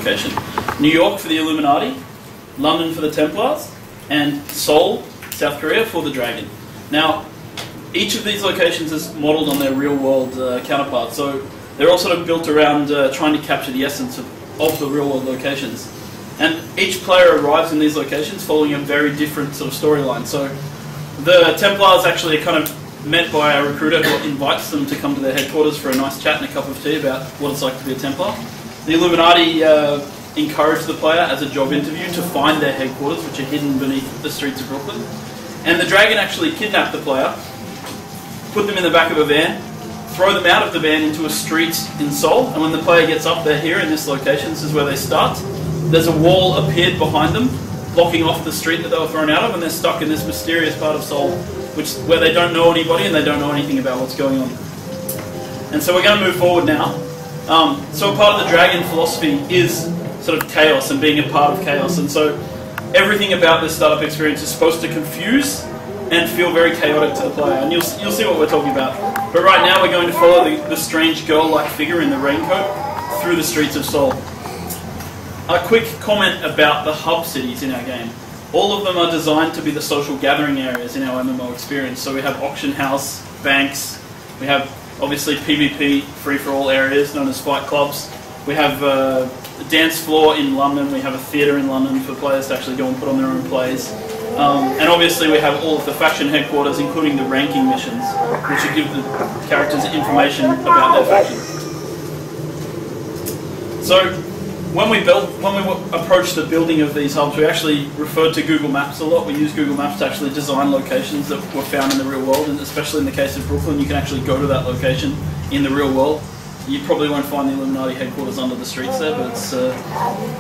location. New York for the Illuminati, London for the Templars, and Seoul, South Korea for the Dragon. Now, each of these locations is modelled on their real-world counterparts, so they're all sort of built around trying to capture the essence of the real-world locations. And each player arrives in these locations following a very different sort of storyline. So the Templars actually are kind of met by a recruiter who invites them to come to their headquarters for a nice chat and a cup of tea about what it's like to be a Templar. The Illuminati encourage the player as a job interview to find their headquarters, which are hidden beneath the streets of Brooklyn. And the Dragon actually kidnap the player, put them in the back of a van, throw them out of the van into a street in Seoul, and when the player gets up, they're here in this location. This is where they start. There's a wall appeared behind them, blocking off the street that they were thrown out of, and they're stuck in this mysterious part of Seoul, where they don't know anybody and they don't know anything about what's going on. And so we're going to move forward now. So a part of the Dragon philosophy is sort of chaos and being a part of chaos, and so everything about this startup experience is supposed to confuse and feel very chaotic to the player, and you'll see what we're talking about. But right now we're going to follow the strange girl-like figure in the raincoat through the streets of Seoul. A quick comment about the hub cities in our game. All of them are designed to be the social gathering areas in our MMO experience. So we have auction house, banks, we have obviously PvP, free-for-all areas known as fight clubs. We have a dance floor in London, we have a theatre in London for players to actually go and put on their own plays. And obviously we have all of the faction headquarters, including the ranking missions, which should give the characters information about their faction. So when we approached the building of these hubs, we actually referred to Google Maps a lot. We use Google Maps to actually design locations that were found in the real world, and especially in the case of Brooklyn, you can actually go to that location in the real world. You probably won't find the Illuminati headquarters under the streets there, but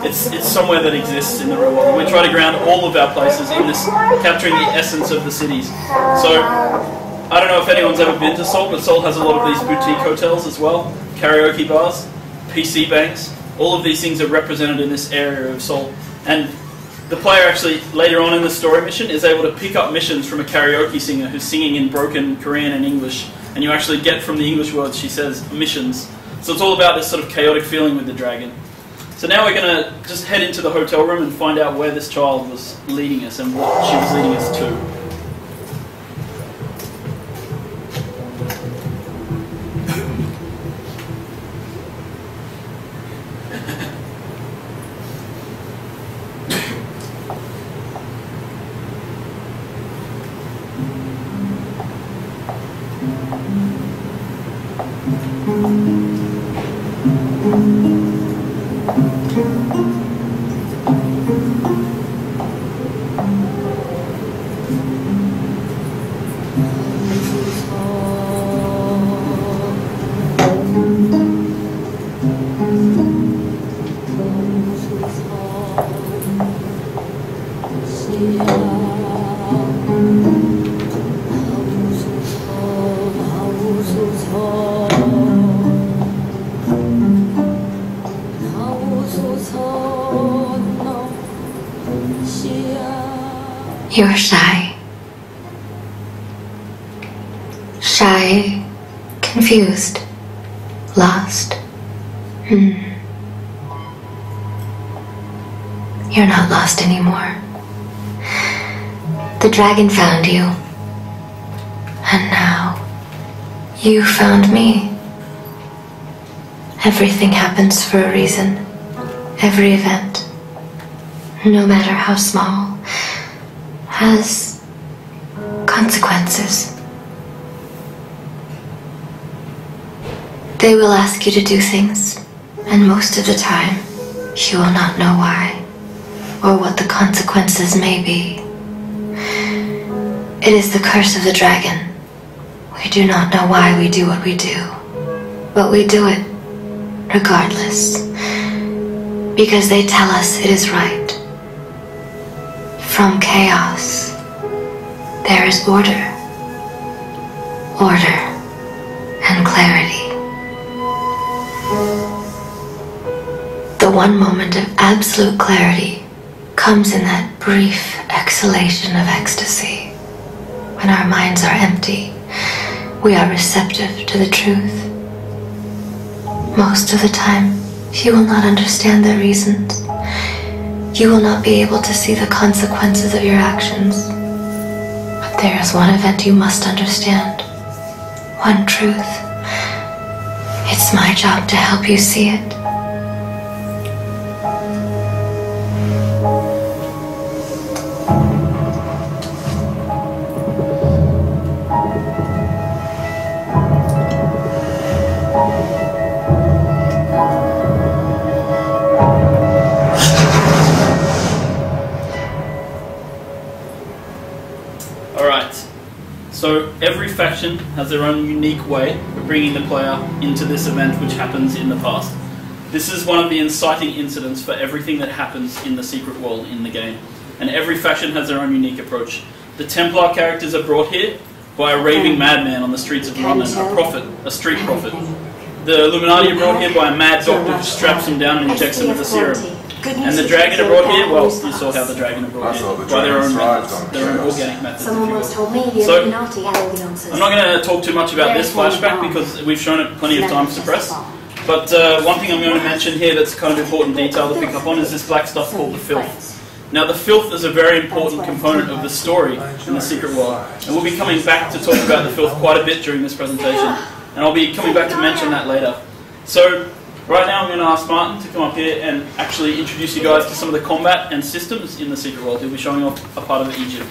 it's somewhere that exists in the real world. And we try to ground all of our places in this, capturing the essence of the cities. So I don't know if anyone's ever been to Seoul, but Seoul has a lot of these boutique hotels as well, karaoke bars, PC banks. All of these things are represented in this area of Seoul. And the player actually, later on in the story mission, is able to pick up missions from a karaoke singer who's singing in broken Korean and English. And you actually get from the English words she says, missions. So it's all about this sort of chaotic feeling with the Dragon. So now we're going to just head into the hotel room and find out where this child was leading us and what she was leading us to. You're shy. Shy, confused, lost. You're not lost anymore. The Dragon found you. And now, you found me. Everything happens for a reason. Every event, no matter how small, has consequences. They will ask you to do things, and most of the time, you will not know why, or what the consequences may be. It is the curse of the Dragon. We do not know why we do what we do, but we do it regardless, because they tell us it is right. From chaos, there is order, and clarity. The one moment of absolute clarity comes in that brief exhalation of ecstasy. When our minds are empty, we are receptive to the truth. Most of the time, You will not understand the reasons. You will not be able to see the consequences of your actions. But there is one event you must understand. One truth. It's my job to help you see it. So every faction has their own unique way of bringing the player into this event which happens in the past. This is one of the inciting incidents for everything that happens in the secret world in the game. And every faction has their own unique approach. The Templar characters are brought here by a raving madman on the streets of London, a prophet, a street prophet. The Illuminati are brought here by a mad doctor who straps them down and injects them with a serum. And the Dragon are brought here, well, you saw how the Dragon are brought here, by their own methods, their own organic methods, if you will. So, I'm not going to talk too much about this flashback because we've shown it plenty of times to press. But one thing I'm going to mention here that's kind of important detail to pick up on is this black stuff called the Filth. Now the Filth is a very important component of the story in the Secret World. And we'll be coming back to talk about the Filth quite a bit during this presentation. And I'll be coming back to mention that later. So, right now I'm going to ask Martin to come up here and actually introduce you guys to some of the combat and systems in the Secret World. He'll be showing off a part of Egypt.